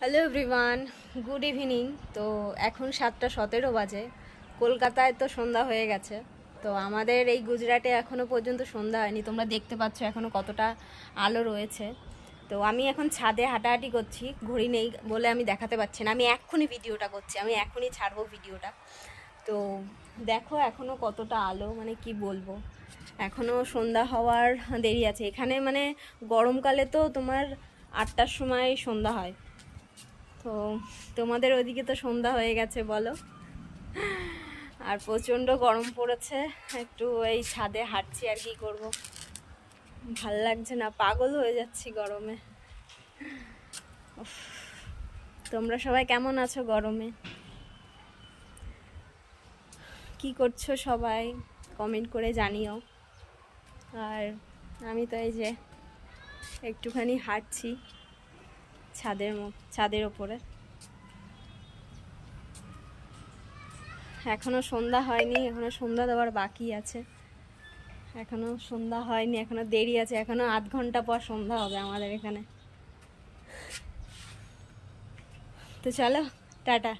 Hello everyone, good evening. তো এখন 7টা 17 বাজে। কলকাতায় তো সন্ধ্যা হয়ে গেছে, তো আমাদের এই গুজরাটে এখনও পর্যন্ত সন্ধ্যা হয়নি। তোমরা দেখতে পাচ্ছ এখনও কতটা আলো রয়েছে। তো আমি এখন ছাদে হাঁটাহাঁটি করছি, ঘড়ি নেই বলে আমি দেখাতে পারছি না। আমি এক্ষুনি ভিডিওটা করছি, আমি এখনই ছাড়বো ভিডিওটা। তো দেখো এখনও কতটা আলো, মানে কি বলবো, এখনও সন্ধ্যা হওয়ার দেরি আছে। এখানে মানে গরমকালে তো তোমার 8টার সময় সন্ধ্যা হয়। তো তোমাদের ওদিকে তো সন্ধ্যা হয়ে গেছে বলো। আর প্রচণ্ড গরম পড়েছে, একটু এই ছাদে হাঁটছি আর কি করব, ভাল লাগছে না, পাগল হয়ে যাচ্ছি গরমে। উফ, তোমরা সবাই কেমন আছো গরমে? কি করছো সবাই কমেন্ট করে জানিও। আর আমি তো এই যে একটুখানি হাঁটছি ছাদের ওপরে। এখনো সন্ধ্যা হয়নি, এখনো সন্ধ্যা দেওয়ার বাকি আছে, এখনো সন্ধ্যা হয়নি, এখনো দেরি আছে, এখনো 8 ঘন্টা পর সন্ধ্যা হবে আমাদের এখানে। তো চলো, টাটা।